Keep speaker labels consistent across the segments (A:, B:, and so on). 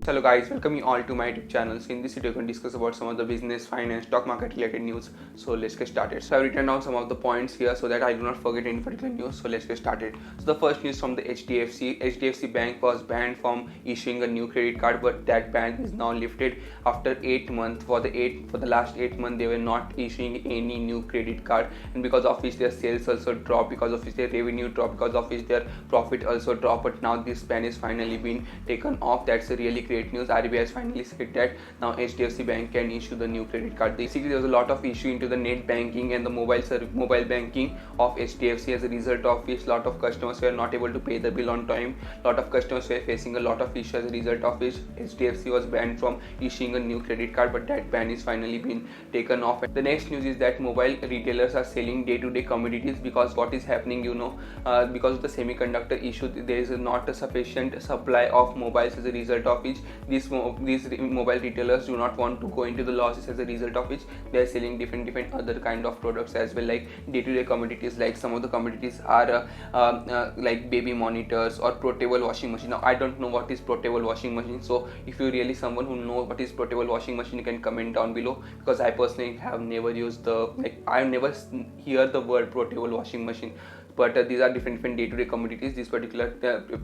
A: Hello guys, welcome you all to my YouTube channel. So in this video, we're going to discuss about some of the business, finance, stock market related news. So let's get started. So I've written down some of the points here so that I do not forget any particular news. So let's get started. So the first news from the HDFC. HDFC Bank was banned from issuing a new credit card, but that ban is now lifted after 8 months. For the last 8 months, they were not issuing any new credit card, and because of which their sales also dropped, because of which their revenue dropped, because of which their profit also dropped. But now this ban is finally been taken off. That's a really great news. RBI has finally said that now HDFC Bank can issue the new credit card. Basically, there was a lot of issue into the net banking and the mobile banking of HDFC, as a result of which lot of customers were not able to pay the bill on time. Lot of customers were facing a lot of issues, as a result of which HDFC was banned from issuing a new credit card, but that ban is finally been taken off. The next news is that mobile retailers are selling day-to-day commodities, because what is happening, because of the semiconductor issue, there is not a sufficient supply of mobiles, as a result of which these mobile retailers do not want to go into the losses, as a result of which they are selling different other kind of products as well, like day-to-day commodities. Like some of the commodities are like baby monitors or portable washing machine. Now I don't know what is portable washing machine, so if you really someone who know what is portable washing machine, you can comment down below, because I personally have never used I never hear the word portable washing machine. But these are different day-to-day commodities. These particular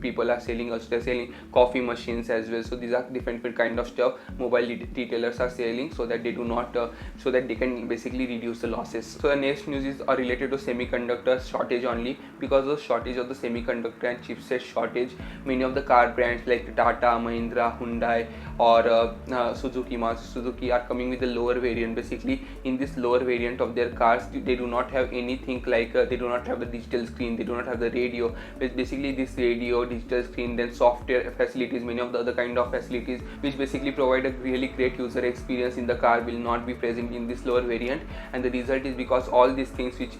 A: people are selling. Also they're selling coffee machines as well. So these are different kind of stuff mobile retailers are selling, so that they do not so that they can basically reduce the losses. So the next news is related to semiconductor shortage only. Because of shortage of the semiconductor and chipset shortage, many of the car brands like Tata, Mahindra, Hyundai or Suzuki are coming with a lower variant. Basically, in this lower variant of their cars, they do not have anything like they do not have the digital screen, they do not have the radio. But basically this radio, digital screen, then software facilities, many of the other kind of facilities which basically provide a really great user experience in the car will not be present in this lower variant. And the result is, because all these things which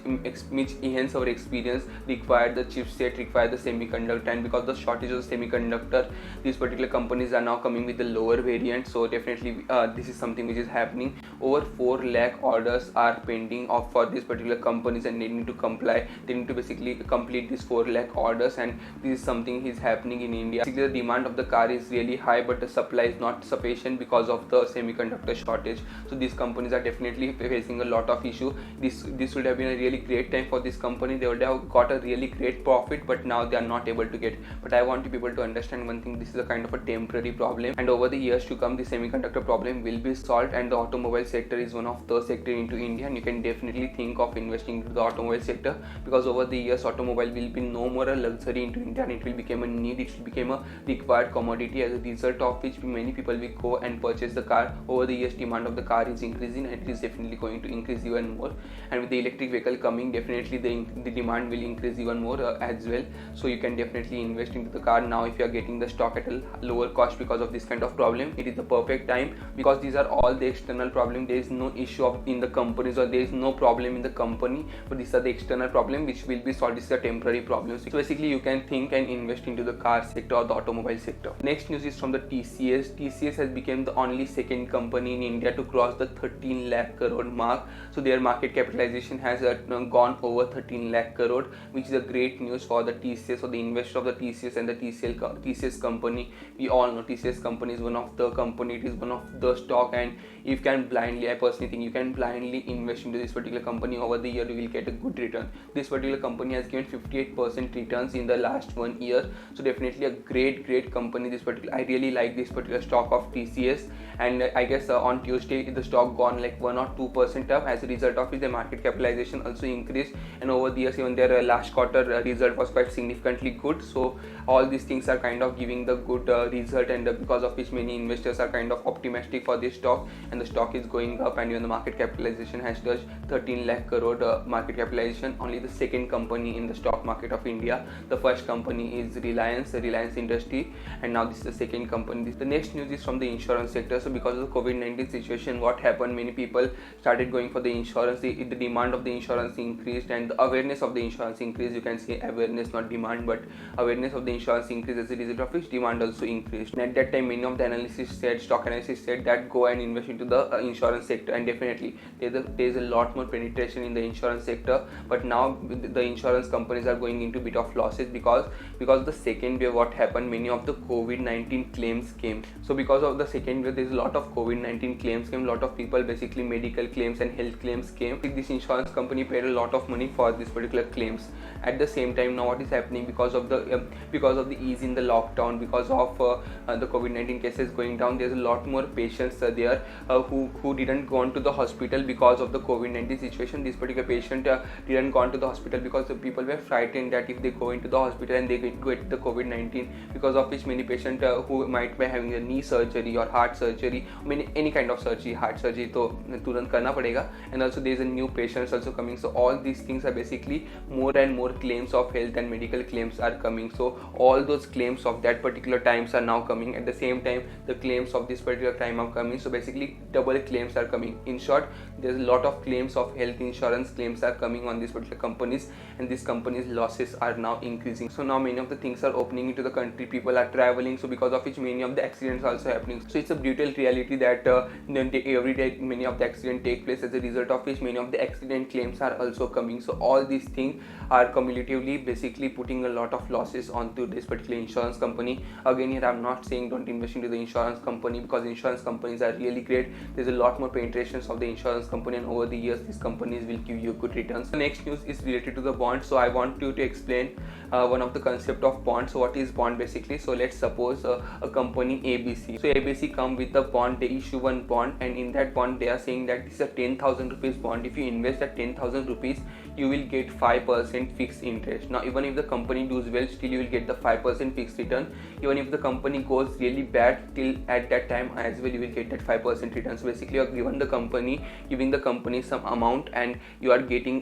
A: enhance our experience require the chipset, require the semiconductor, and because the shortage of the semiconductor, these particular companies are now coming with the lower variant. So definitely this is something which is happening. Over 4 lakh orders are pending for these particular companies, and they need to comply. They need to basically complete these 4 lakh orders, and this is something is happening in India. Basically, the demand of the car is really high, but the supply is not sufficient because of the semiconductor shortage. So these companies are definitely facing a lot of issue. This would have been a really great time for this company. They would have got a really great profit, but now they are not able to get. But I want people to understand one thing: this is a kind of a temporary problem, and over the years to come, the semiconductor problem will be solved. And the automobile sector is one of the sector into India, and you can definitely think of investing into the automobile sector, because over the years automobile will be no more a luxury into India, and it will become a need, it will become a required commodity, as a result of which many people will go and purchase the car. Over the years, demand of the car is increasing, and it is definitely going to increase even more. And with the electric vehicle coming, definitely the demand will increase even more as well. So you can definitely invest into the car now if you are getting the stock at a lower cost. Because of this kind of problem, it is the perfect time, because these are all the external problem. There is no issue in the companies, or there is no problem in the company, but these are the external problem which will be solved. This is a temporary problem. So basically, you can think and invest into the car sector or the automobile sector. Next news is from the TCS. TCS has become the only second company in India to cross the 13 lakh crore mark. So their market capitalization has gone over 13 lakh crore, which is a great news for the TCS, or the investor of the TCS and the TCS company. We all know TCS company is one of the company, it is one of the stock, and you can blindly, I personally think you can blindly invest into this particular company. Over the year, you will get a good return. This particular company has given 58% returns in the last 1 year. So definitely a great company. I really like this particular stock of TCS, and I guess on Tuesday the stock gone like 1 or 2% up, as a result of which the market capitalization also increased. And over the years, even their last quarter result was quite significantly good. So all these things are kind of giving the good result, and because of which many investors are kind of optimistic for this stock, and the stock is going up. And even the market capitalization has touched 13 lakh crore market capitalization. Only the second company in the stock market of India. The first company is Reliance Industry, and now this is the second company. The next news is from the insurance sector. So because of the COVID-19 situation, what happened, many people started going for the insurance. The demand of the insurance increased, and the awareness of the insurance increased. You can say awareness, not demand, but awareness of the insurance increased, as a result of which demand also increased. And at that time, many of the stock analysts said that go and invest into the insurance sector, and definitely there is a lot more penetration in the insurance sector. But now the insurance companies are going into bit of losses because the second wave, what happened, many of the COVID-19 claims came. So because of the second wave, there's a lot of COVID-19 claims came, a lot of people, basically medical claims and health claims came. This insurance company paid a lot of money for this particular claims. At the same time, now what is happening, because of the ease in the lockdown, because of the COVID-19 cases going down, there's a lot more patients there who didn't go on to the hospital because of the COVID-19 situation. This particular patient didn't go on to the hospital because the people were frightened that if they go into the hospital and they get the COVID-19, because of which many patients who might be having a knee surgery or heart surgery, any kind of surgery, heart surgery, तो तुरंत करना पड़ेगा. And also there is a new patients also coming. So all these things are basically more and more claims of health and medical claims are coming. So all those claims of that particular times are now coming. At the same time, the claims of this particular time are coming. So basically double claims are coming. In short, there's a lot of claims of health insurance claims are coming on these particular companies, and these companies' losses are now increasing. So now many of the things are opening into the country. People are traveling. So because of which many of the accidents are also happening. So it's a brutal reality that every day many of the accidents take place, as a result of which many of the accident claims are also coming. So all these things are cumulatively basically putting a lot of losses onto this particular insurance company. Again, here I'm not saying don't invest into the insurance company, because insurance companies are really great. There's a lot more penetrations of the insurance company, and over the years these companies will give you good returns. The next news is related to the bond. So I want you to explain one of the concept of bond. So what is bond basically? So let's suppose a company ABC. So ABC come with a bond, they issue one bond, and in that bond they are saying that this is a 10,000 rupees bond. If you invest that 10,000 rupees, you will get 5% fixed interest. Now even if the company does well, still you will get the 5% fixed return. Even if the company goes really bad, till at that time as well you will get that 5% return. So basically you are giving the company some amount, and you are getting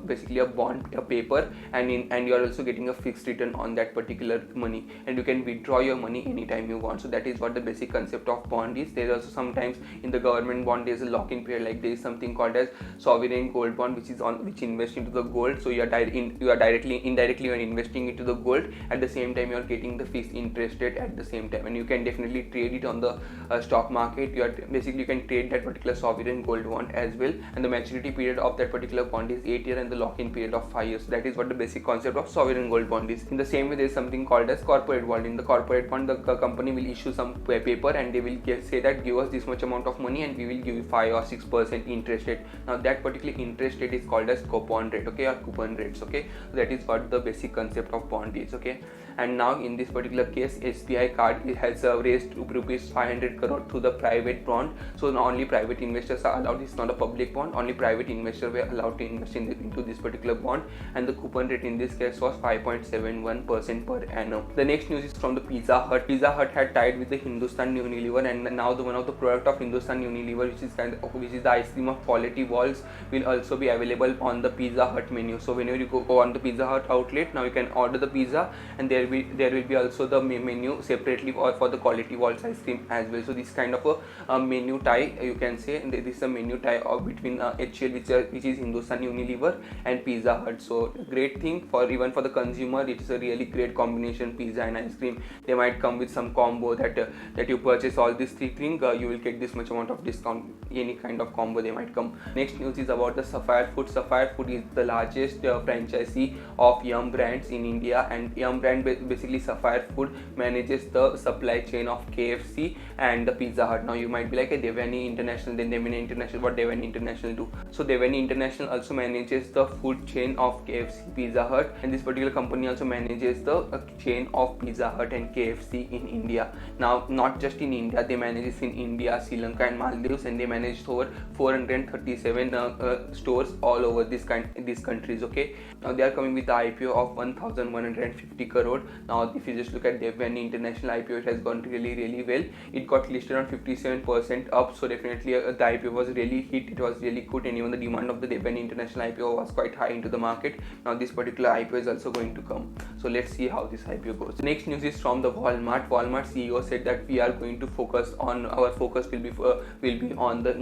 A: basically a bond, a paper, and you are also getting a fixed return on that particular money, and you can withdraw your money anytime you want. So that is what the basic concept of bond is. There is also sometimes in the government bond there is a lock-in period, like there is something called as sovereign gold bond, which invest into the gold. So indirectly you are investing into the gold. At the same time you are getting the fixed interest rate at the same time, and you can definitely trade it on the stock market. You can trade that particular sovereign gold bond as well, and the maturity period of that particular bond is 8 years and the lock-in period of 5 years. So that is what the basic concept of sovereign gold bond is. In the same way, there is something called as corporate bond. In the corporate bond, the company will issue some paper, and they will say that give us this much amount of money and we will give you 5 or 6% interest rate. Now that particular interest rate is called as coupon rate, okay, or coupon rates, okay. So that is what the basic concept of bond is, okay. And now in this particular case, SBI card has raised rupees 500 crore to the private bond. So not only private investors are allowed, it's not a public bond, only private investors were allowed to invest into this particular bond, and the coupon rate in this case was 5.71% per annum. The next news is from the Pizza Hut. Pizza Hut had tied with the Hindustan Unilever, and now one of the product of Hindustan Unilever, which is the ice cream of quality walls, will also be available on the Pizza Hut menu. So whenever you go on the Pizza Hut outlet, now you can order the pizza, and there will be also the menu separately for the quality walls ice cream as well. So this kind of a menu tie, you can say, and this is a menu tie between HCL, which is Hindustan Unilever, and Pizza Hut. So great thing even for the consumer. It is a really great combination, pizza and ice cream. They might come with some combo that you purchase all these three things, you will get this much amount of discount. Any kind of combo they might come. Next news is about the Sapphire Food. Sapphire Food is the largest franchisee of Yum Brands in India, and Yum Brand basically Sapphire Food manages the supply chain of KFC and the Pizza Hut. Now you might be like, hey, Devyani International, then Devyani International, what Devyani International do? So Devyani International also manages the food chain of KFC, Pizza Hut, and this particular company also manages the chain of Pizza Hut and KFC in India. Now not just in India, they manage this in India, Sri Lanka and Maldives, and they manage over 437 stores all over these countries, okay. Now they are coming with the IPO of 1150 crore. Now if you just look at Devyani International IPO, it has gone really well. It got listed on 57% up, so definitely the IPO was really hit. It was really good, and even the demand of the Devyani International IPO was quite high into the market. Now this particular IPO is also going to come, so let's see how this IPO goes. The next news is from the Walmart. Walmart CEO said that we are going to focus will be on the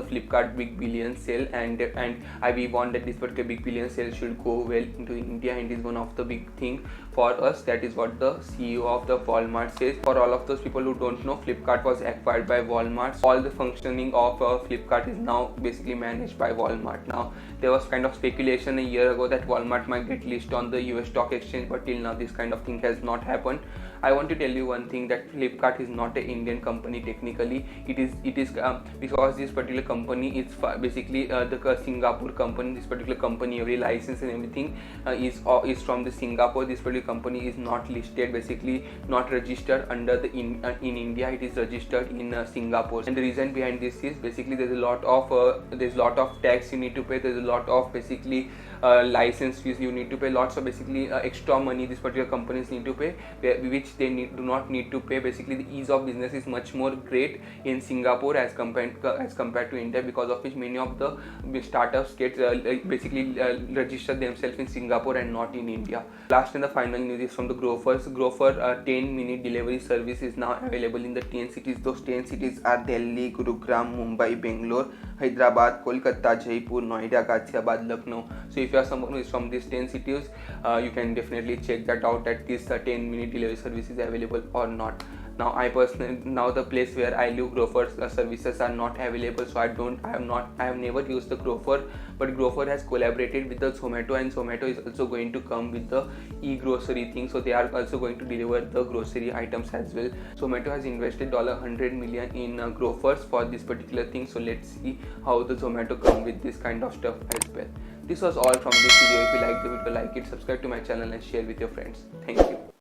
A: Flipkart Big Billion Sale, and we want that this particular Big Billion Sale should go well into India, and is one of the big thing for us. That is what the CEO of the Walmart says. For all of those people who don't know, Flipkart was acquired by Walmart. All the functioning of Flipkart is now basically managed by Walmart. Now there was kind of speculation a year ago that Walmart might get listed on the US stock exchange, but till now this kind of thing has not happened. I want to tell you one thing, that Flipkart is not an Indian company technically. It is because this particular company is basically the Singapore company. This particular company, every license and everything is from the Singapore. This particular company is not listed, basically not registered under the in India. It is registered in Singapore, and the reason behind this is basically there's a lot of tax you need to pay. There's a lot of basically license fees you need to pay, lots of basically extra money these particular companies need to pay, which they do not need to pay. Basically the ease of business is much more great in Singapore as compared to India, because of which many of the startups get register themselves in Singapore and not in India. Last and the final news is from the Grofers. Grofer 10-minute delivery service is now available in the 10 cities. Those 10 cities are Delhi, Gurugram, Mumbai, Bangalore, Hyderabad, Kolkata, Jaipur, Noida, Ghaziabad, Lucknow. So if you are someone who is from these 10 cities, you can definitely check that out, that this 10-minute delivery service is available or not. Now the place where I live, Grofer's services are not available, so I have never used the Grofer, but Grofer has collaborated with the Zomato, and Zomato is also going to come with the e-grocery thing, so they are also going to deliver the grocery items as well. Zomato has invested $100 million in Grofers for this particular thing, so let's see how the Zomato come with this kind of stuff as well. This was all from this video. If you like the video, like it, subscribe to my channel and share with your friends. Thank you.